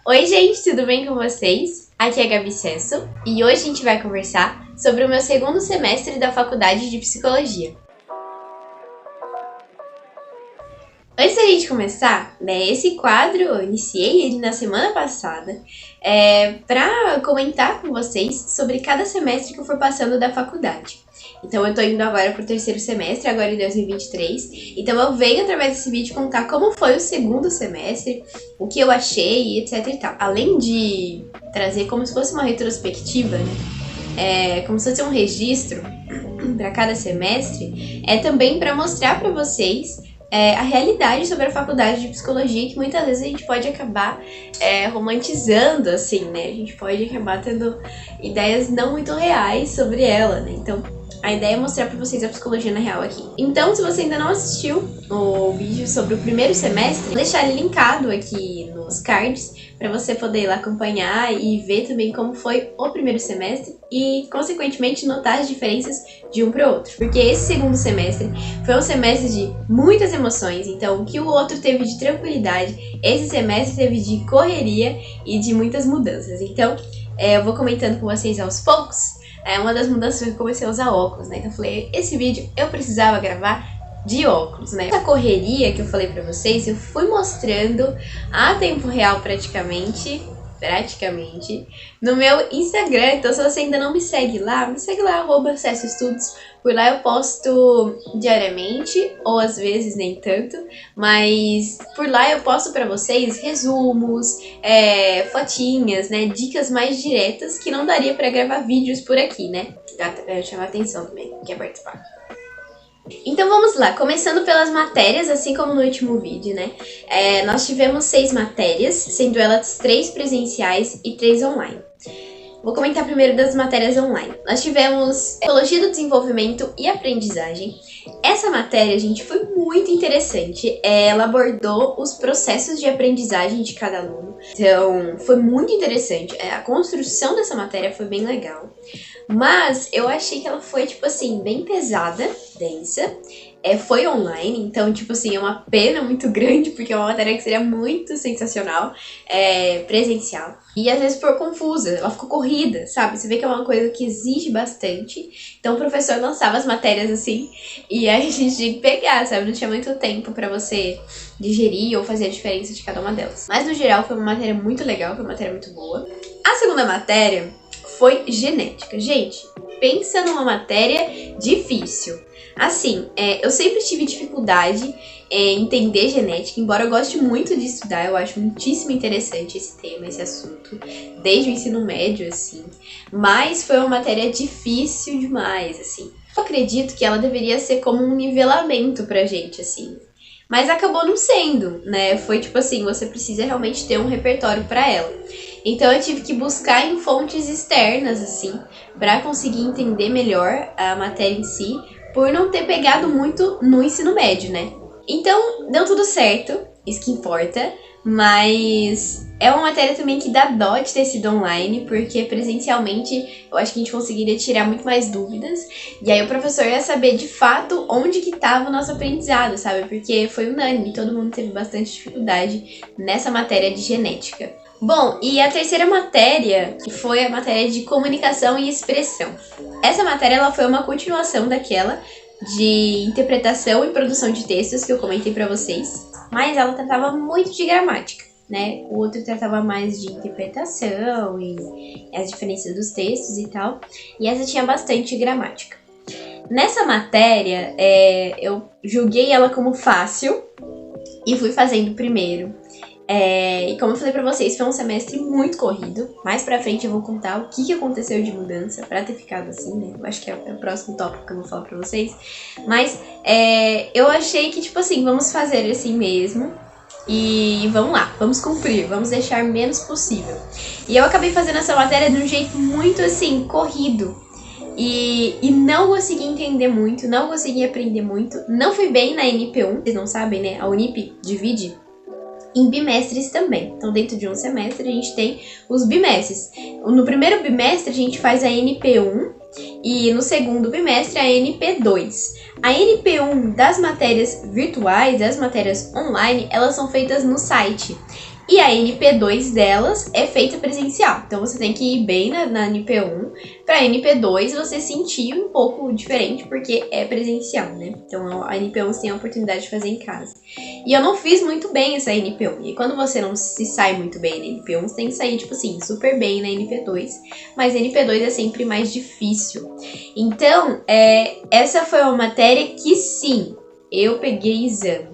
Oi gente, tudo bem com vocês? Aqui é a Gabi Cesso e hoje a gente vai conversar sobre o meu segundo semestre da faculdade de psicologia. Antes da gente começar, esse quadro eu iniciei ele na semana passada para comentar com vocês sobre cada semestre que eu for passando da faculdade. Então eu tô indo agora pro terceiro semestre, agora em 2023. Então eu venho através desse vídeo contar como foi o segundo semestre, o que eu achei, etc e tal. Além de trazer como se fosse uma retrospectiva, né? Como se fosse um registro para cada semestre, é também para mostrar para vocês a realidade sobre a faculdade de psicologia, que muitas vezes a gente pode acabar romantizando, assim, né? A gente pode acabar tendo ideias não muito reais sobre ela, né? Então, a ideia é mostrar pra vocês a psicologia na real aqui. Então, se você ainda não assistiu o vídeo sobre o primeiro semestre, vou deixar ele linkado aqui nos cards pra você poder ir lá acompanhar e ver também como foi o primeiro semestre e, consequentemente, notar as diferenças de um pro outro. Porque esse segundo semestre foi um semestre de muitas emoções, então o que o outro teve de tranquilidade, esse semestre teve de correria e de muitas mudanças. Então, eu vou comentando com vocês aos poucos. Uma das mudanças foi que eu comecei a usar óculos, né? Então eu falei, esse vídeo eu precisava gravar de óculos, né? Essa correria que eu falei pra vocês, eu fui mostrando a tempo real praticamente, no meu Instagram. Então se você ainda não me segue lá, @CessoEstudos. Por lá eu posto diariamente, ou às vezes nem tanto, mas por lá eu posto pra vocês resumos, fotinhas, né, dicas mais diretas que não daria pra gravar vídeos por aqui, né? Pra chamar atenção também, quer participar. Então vamos lá, começando pelas matérias, assim como no último vídeo, né? Nós tivemos 6 matérias, sendo elas 3 presenciais e 3 online. Vou comentar primeiro das matérias online. Nós tivemos Psicologia do Desenvolvimento e Aprendizagem. Essa matéria, gente, foi muito interessante. Ela abordou os processos de aprendizagem de cada aluno. Então, foi muito interessante. A construção dessa matéria foi bem legal. Mas eu achei que ela foi, tipo assim, bem pesada, densa. Foi online, então, tipo assim, é uma pena muito grande, porque é uma matéria que seria muito sensacional, presencial. E às vezes ficou confusa, ela ficou corrida, sabe? Você vê que é uma coisa que exige bastante. Então o professor lançava as matérias assim, e aí a gente tinha que pegar, sabe? Não tinha muito tempo pra você digerir ou fazer a diferença de cada uma delas. Mas no geral foi uma matéria muito legal, foi uma matéria muito boa. A segunda matéria foi genética. Gente, pensa numa matéria difícil. Assim, eu sempre tive dificuldade em entender genética, embora eu goste muito de estudar, eu acho muitíssimo interessante esse tema, esse assunto, desde o ensino médio, assim. Mas foi uma matéria difícil demais, assim. Eu acredito que ela deveria ser como um nivelamento pra gente, assim. Mas acabou não sendo, né? Foi tipo assim, você precisa realmente ter um repertório pra ela. Então eu tive que buscar em fontes externas, assim, pra conseguir entender melhor a matéria em si, por não ter pegado muito no ensino médio, né? Então, deu tudo certo, isso que importa, mas é uma matéria também que dá dó de ter sido online, porque presencialmente eu acho que a gente conseguiria tirar muito mais dúvidas, e aí o professor ia saber de fato onde que estava o nosso aprendizado, sabe? Porque foi unânime, todo mundo teve bastante dificuldade nessa matéria de genética. Bom, e a terceira matéria, que foi a matéria de comunicação e expressão. Essa matéria ela foi uma continuação daquela de interpretação e produção de textos que eu comentei pra vocês, mas ela tratava muito de gramática, né? O outro tratava mais de interpretação e as diferenças dos textos e tal, e essa tinha bastante gramática. Nessa matéria, eu julguei ela como fácil e fui fazendo primeiro. E como eu falei pra vocês, foi um semestre muito corrido. Mais pra frente eu vou contar o que aconteceu de mudança pra ter ficado assim, né? Eu acho que é o próximo tópico que eu vou falar pra vocês. Mas eu achei que, tipo assim, vamos fazer assim mesmo. E vamos lá, vamos cumprir, vamos deixar menos possível. E eu acabei fazendo essa matéria de um jeito muito, assim, corrido. E não consegui entender muito, não consegui aprender muito. Não fui bem na NP1, vocês não sabem, né? A Unip divide em bimestres também. Então, dentro de um semestre, a gente tem os bimestres. No primeiro bimestre, a gente faz a NP1 e no segundo bimestre, a NP2. A NP1 das matérias virtuais, das matérias online, elas são feitas no site. E a NP2 delas é feita presencial. Então você tem que ir bem na NP1. Pra NP2 você sentir um pouco diferente, porque é presencial, né? Então a NP1 você tem a oportunidade de fazer em casa. E eu não fiz muito bem essa NP1. E quando você não se sai muito bem na NP1, você tem que sair, tipo assim, super bem na NP2. Mas a NP2 é sempre mais difícil. Então, essa foi uma matéria que sim, eu peguei exame.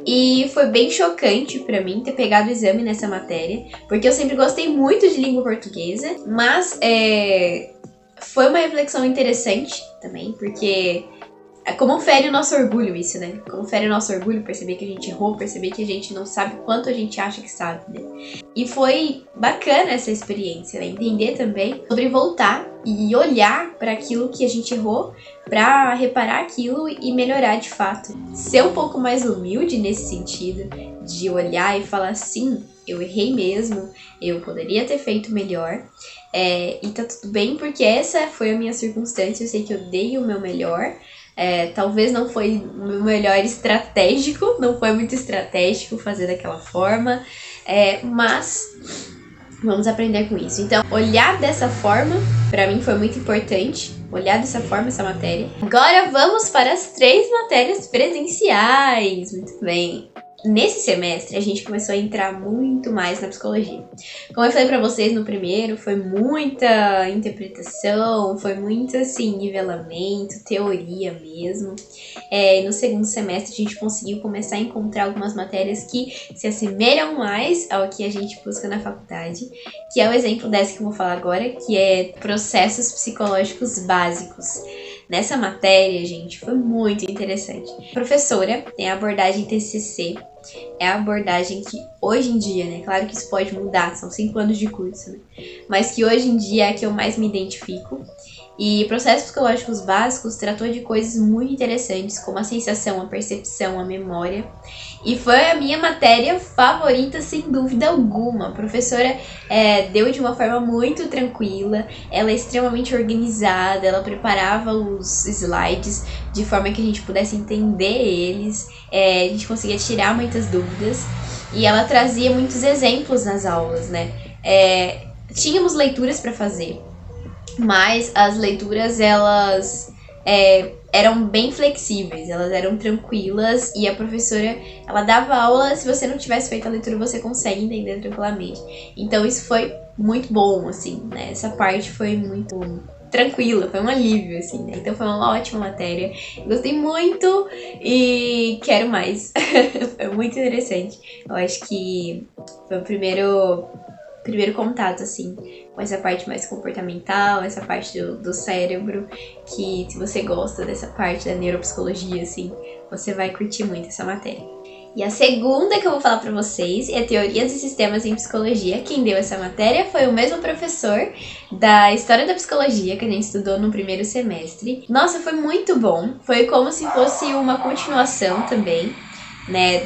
E foi bem chocante pra mim ter pegado o exame nessa matéria, porque eu sempre gostei muito de língua portuguesa, mas foi uma reflexão interessante também, porque como fere o nosso orgulho isso, né? Como fere o nosso orgulho perceber que a gente errou, perceber que a gente não sabe quanto a gente acha que sabe, né? E foi bacana essa experiência, né? Entender também sobre voltar e olhar para aquilo que a gente errou, para reparar aquilo e melhorar de fato. Ser um pouco mais humilde nesse sentido, de olhar e falar assim, eu errei mesmo, eu poderia ter feito melhor. E tá tudo bem, porque essa foi a minha circunstância, eu sei que eu dei o meu melhor. Talvez não foi o meu melhor estratégico, não foi muito estratégico fazer daquela forma, mas vamos aprender com isso. Então, olhar dessa forma, pra mim foi muito importante, olhar dessa forma essa matéria. Agora vamos para as 3 matérias presenciais, muito bem. Nesse semestre, a gente começou a entrar muito mais na psicologia. Como eu falei pra vocês no primeiro, foi muita interpretação, foi muito, assim, nivelamento, teoria mesmo. No segundo semestre, a gente conseguiu começar a encontrar algumas matérias que se assemelham mais ao que a gente busca na faculdade, que é o exemplo dessa que eu vou falar agora, que é processos psicológicos básicos. Nessa matéria, gente, foi muito interessante. A professora tem a abordagem TCC, é a abordagem que hoje em dia, né, claro que isso pode mudar, são 5 anos de curso, né, mas que hoje em dia é a que eu mais me identifico. E processos psicológicos básicos tratou de coisas muito interessantes, como a sensação, a percepção, a memória. E foi a minha matéria favorita, sem dúvida alguma. A professora deu de uma forma muito tranquila, ela é extremamente organizada, ela preparava os slides de forma que a gente pudesse entender eles, a gente conseguia tirar muitas dúvidas, e ela trazia muitos exemplos nas aulas, né? Tínhamos leituras para fazer, mas as leituras, elas eram bem flexíveis, elas eram tranquilas, e a professora, ela dava aula, se você não tivesse feito a leitura, você consegue entender tranquilamente. Então isso foi muito bom, assim, né? Essa parte foi muito tranquila, foi um alívio, assim, né? Então foi uma ótima matéria, gostei muito e quero mais. Foi muito interessante. Eu acho que foi o primeiro contato, assim, com essa parte mais comportamental, essa parte do cérebro, que se você gosta dessa parte da neuropsicologia, assim, você vai curtir muito essa matéria. E a segunda que eu vou falar pra vocês é Teorias e Sistemas em Psicologia. Quem deu essa matéria foi o mesmo professor da História da Psicologia que a gente estudou no primeiro semestre. Nossa, foi muito bom, foi como se fosse uma continuação também, né,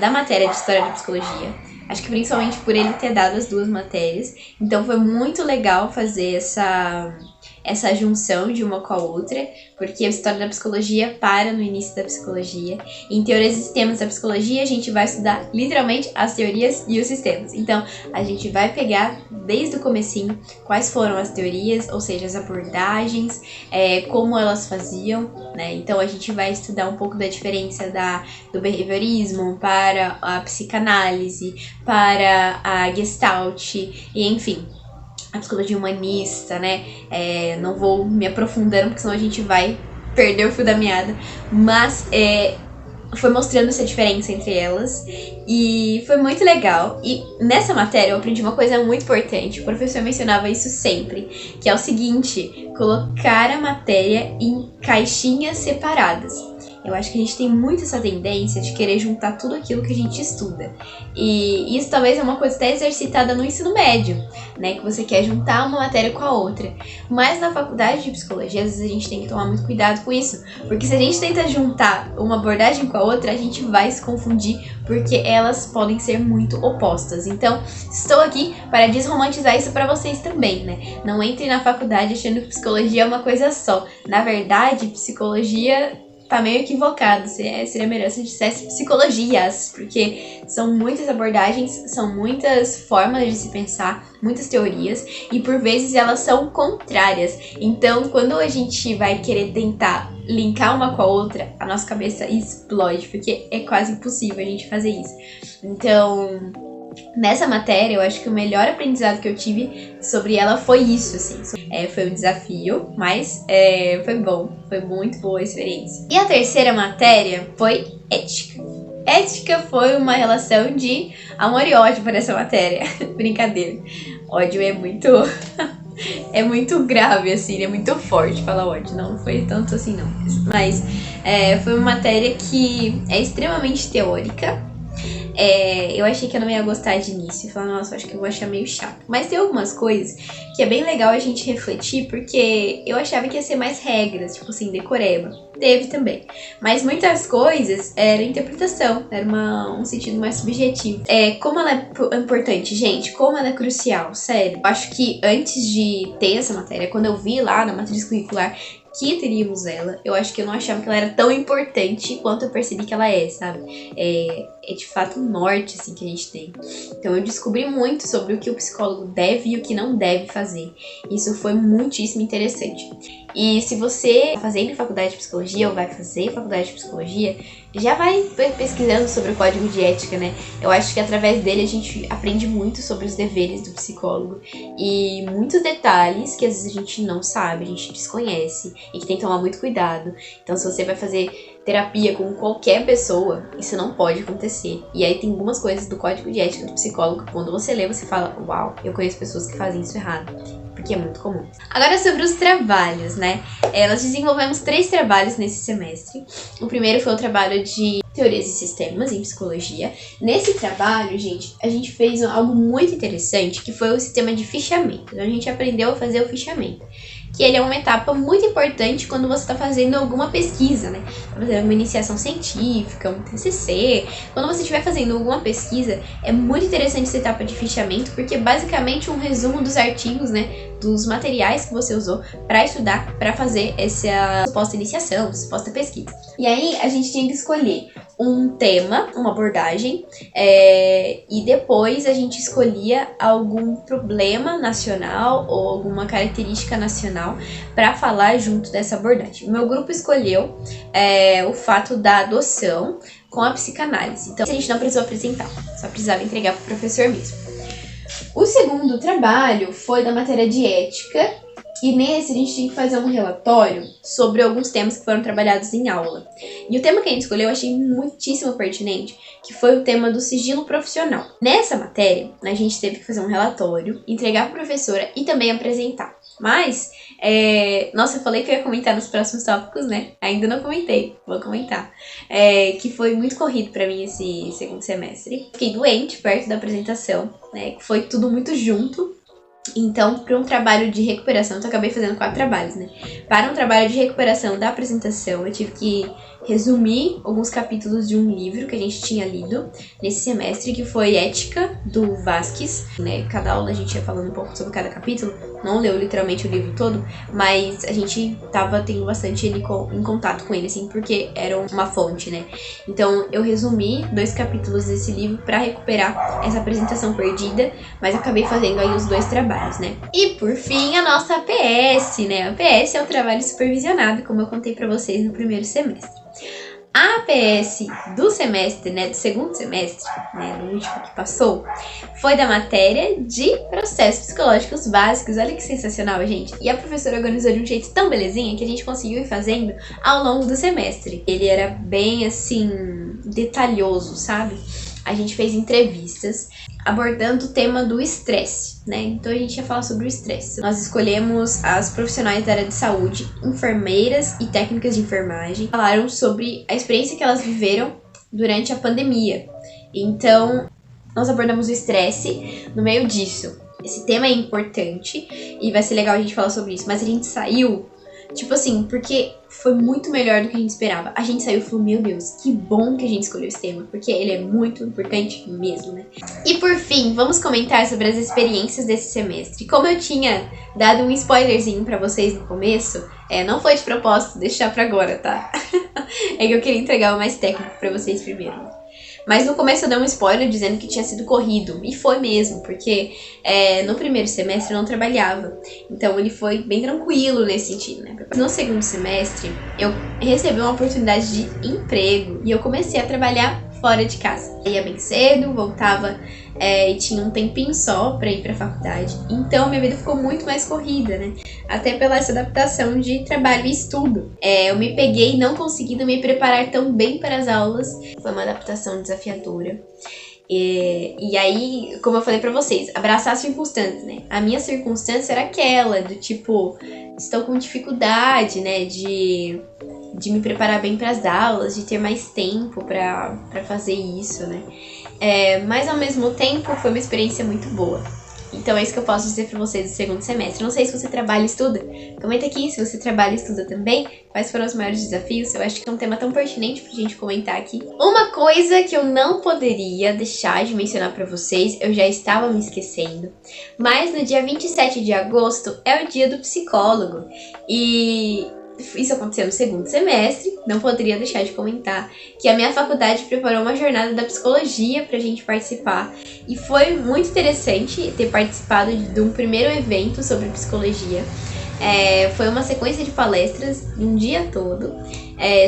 da matéria de História da Psicologia. Acho que principalmente por ele ter dado as 2 matérias. Então foi muito legal fazer essa junção de uma com a outra, porque a História da Psicologia para no início da Psicologia. Em Teorias e Sistemas da Psicologia, a gente vai estudar literalmente as teorias e os sistemas. Então, a gente vai pegar desde o comecinho quais foram as teorias, ou seja, as abordagens, como elas faziam, né? Então, a gente vai estudar um pouco da diferença do behaviorismo para a psicanálise, para a Gestalt, e enfim, a psicologia humanista, né? Não vou me aprofundando, porque senão a gente vai perder o fio da meada. Mas foi mostrando essa diferença entre elas. E foi muito legal. E nessa matéria eu aprendi uma coisa muito importante. O professor mencionava isso sempre, que é o seguinte: colocar a matéria em caixinhas separadas. Eu acho que a gente tem muito essa tendência de querer juntar tudo aquilo que a gente estuda. E isso talvez é uma coisa até exercitada no ensino médio, né? Que você quer juntar uma matéria com a outra. Mas na faculdade de psicologia, às vezes a gente tem que tomar muito cuidado com isso. Porque se a gente tenta juntar uma abordagem com a outra, a gente vai se confundir, porque elas podem ser muito opostas. Então, estou aqui para desromantizar isso para vocês também, né? Não entre na faculdade achando que psicologia é uma coisa só. Na verdade, psicologia tá meio equivocado. Seria melhor se dissesse psicologias, porque são muitas abordagens, são muitas formas de se pensar, muitas teorias, e por vezes elas são contrárias. Então, quando a gente vai querer tentar linkar uma com a outra, a nossa cabeça explode, porque é quase impossível a gente fazer isso. Então, nessa matéria, eu acho que o melhor aprendizado que eu tive sobre ela foi isso, assim. Foi um desafio, mas foi bom. Foi muito boa a experiência. E a terceira matéria foi ética. Ética foi uma relação de amor e ódio por essa matéria. Brincadeira. Ódio é muito... é muito grave, assim, é muito forte falar ódio. Não foi tanto assim, não. Mas foi uma matéria que é extremamente teórica. Eu achei que eu não ia gostar de início. Falar, nossa, acho que eu vou achar meio chato. Mas tem algumas coisas que é bem legal a gente refletir, porque eu achava que ia ser mais regras, tipo assim, decoreba. Teve também. Mas muitas coisas era interpretação, era um sentido mais subjetivo. Como ela é importante, gente, como ela é crucial, sério. Eu acho que antes de ter essa matéria, quando eu vi lá na matriz curricular que teríamos ela, eu acho que eu não achava que ela era tão importante quanto eu percebi que ela é, sabe? É de fato um norte, assim, que a gente tem. Então eu descobri muito sobre o que o psicólogo deve e o que não deve fazer. Isso foi muitíssimo interessante. E se você tá fazendo faculdade de psicologia ou vai fazer faculdade de psicologia, já vai pesquisando sobre o código de ética, né? Eu acho que através dele a gente aprende muito sobre os deveres do psicólogo e muitos detalhes que às vezes a gente não sabe, a gente desconhece e que tem que tomar muito cuidado. Então, se você vai fazer terapia com qualquer pessoa, isso não pode acontecer. E aí tem algumas coisas do código de ética do psicólogo que quando você lê, você fala, uau, eu conheço pessoas que fazem isso errado. Porque é muito comum. Agora sobre os trabalhos, né? Nós desenvolvemos 3 trabalhos nesse semestre. O primeiro foi o trabalho de teorias e sistemas em psicologia. Nesse trabalho, gente, a gente fez algo muito interessante, que foi o sistema de fichamento. Então, a gente aprendeu a fazer o fichamento. Que ele é uma etapa muito importante quando você está fazendo alguma pesquisa, né? Tá fazendo uma iniciação científica, um TCC. Quando você estiver fazendo alguma pesquisa, é muito interessante essa etapa de fichamento, porque é basicamente um resumo dos artigos, né? Dos materiais que você usou para estudar, para fazer essa suposta iniciação, suposta pesquisa. E aí, a gente tinha que escolher um tema, uma abordagem, e depois a gente escolhia algum problema nacional ou alguma característica nacional para falar junto dessa abordagem. O meu grupo escolheu o fato da adoção com a psicanálise. Então, a gente não precisou apresentar, só precisava entregar para o professor mesmo. O segundo trabalho foi da matéria de ética, e nesse a gente tinha que fazer um relatório sobre alguns temas que foram trabalhados em aula. E o tema que a gente escolheu eu achei muitíssimo pertinente, que foi o tema do sigilo profissional. Nessa matéria, a gente teve que fazer um relatório, entregar para a professora e também apresentar. Mas, nossa, eu falei que eu ia comentar nos próximos tópicos, né? Ainda não comentei, vou comentar. Que foi muito corrido pra mim esse segundo semestre. Fiquei doente perto da apresentação, né? Foi tudo muito junto. Então, para um trabalho de recuperação, eu acabei fazendo 4 trabalhos, né? Para um trabalho de recuperação da apresentação, eu tive que resumir alguns capítulos de um livro que a gente tinha lido nesse semestre, que foi Ética, do Vasquez, né? Cada aula a gente ia falando um pouco sobre cada capítulo, não leu literalmente o livro todo, mas a gente tava tendo bastante ele em contato com ele, assim, porque era uma fonte, né? Então, eu resumi 2 capítulos desse livro para recuperar essa apresentação perdida, mas acabei fazendo aí os 2 trabalhos, né? E, por fim, a nossa APS, né? A APS é o trabalho supervisionado, como eu contei para vocês no primeiro semestre. A APS do semestre, né, do segundo semestre, né, no último que passou, foi da matéria de processos psicológicos básicos. Olha que sensacional, gente. E a professora organizou de um jeito tão belezinha que a gente conseguiu ir fazendo ao longo do semestre. Ele era bem, assim, detalhoso, sabe? A gente fez entrevistas abordando o tema do estresse, né? Então a gente ia falar sobre o estresse. Nós escolhemos as profissionais da área de saúde, enfermeiras e técnicas de enfermagem. Falaram sobre a experiência que elas viveram durante a pandemia. Então, nós abordamos o estresse no meio disso. Esse tema é importante e vai ser legal a gente falar sobre isso, mas a gente saiu Tipo assim, porque foi muito melhor do que a gente esperava. A gente saiu e falou, meu Deus, que bom que a gente escolheu esse tema, porque ele é muito importante mesmo, né? E por fim, vamos comentar sobre as experiências desse semestre. Como eu tinha dado um spoilerzinho pra vocês no começo, não foi de propósito deixar pra agora, tá? É que eu queria entregar o mais técnico pra vocês primeiro. Mas no começo eu dei um spoiler dizendo que tinha sido corrido. E foi mesmo, porque no primeiro semestre eu não trabalhava. Então ele foi bem tranquilo nesse sentido, né? No segundo semestre eu recebi uma oportunidade de emprego e eu comecei a trabalhar fora de casa. Eu ia bem cedo, voltava e tinha um tempinho só pra ir pra faculdade. Então minha vida ficou muito mais corrida, né? Até pela essa adaptação de trabalho e estudo. Eu me peguei não conseguindo me preparar tão bem para as aulas. Foi uma adaptação desafiadora. E aí, como eu falei pra vocês, abraçar as circunstâncias, né? A minha circunstância era aquela, do tipo, estou com dificuldade, né? De me preparar bem para as aulas, de ter mais tempo pra fazer isso, né? Mas ao mesmo tempo foi uma experiência muito boa. Então é isso que eu posso dizer pra vocês do segundo semestre. Não sei se você trabalha e estuda. Comenta aqui se você trabalha e estuda também. Quais foram os maiores desafios? Eu acho que é um tema tão pertinente pra gente comentar aqui. Uma coisa que eu não poderia deixar de mencionar pra vocês, eu já estava me esquecendo. Mas no dia 27 de agosto é o dia do psicólogo. E isso aconteceu no segundo semestre, não poderia deixar de comentar que a minha faculdade preparou uma jornada da psicologia pra gente participar. E foi muito interessante ter participado de um primeiro evento sobre psicologia. Foi uma sequência de palestras um dia todo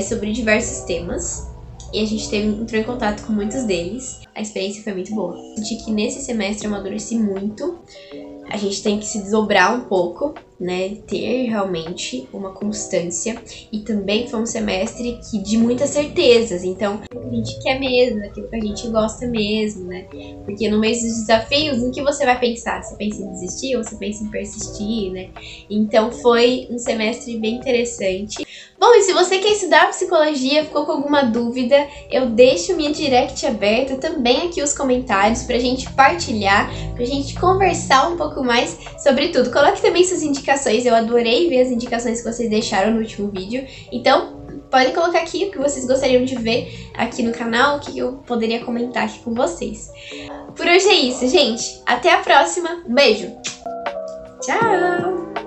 sobre diversos temas. E a gente entrou em contato com muitos deles. A experiência foi muito boa. Senti que nesse semestre eu amadureci muito. A gente tem que se desdobrar um pouco, né? Ter realmente uma constância. E também foi um semestre de muitas certezas. Então, o que a gente quer mesmo, aquilo que a gente gosta mesmo, né? Porque no meio dos desafios, no que você vai pensar? Você pensa em desistir ou você pensa em persistir, né? Então, foi um semestre bem interessante. Bom, e se você quer estudar psicologia, ficou com alguma dúvida, eu deixo minha direct aberta, também aqui os comentários pra gente partilhar, pra gente conversar um pouco mais sobre tudo. Coloque também suas indicações, eu adorei ver as indicações que vocês deixaram no último vídeo. Então, podem colocar aqui o que vocês gostariam de ver aqui no canal, o que eu poderia comentar aqui com vocês. Por hoje é isso, gente. Até a próxima. Beijo. Tchau!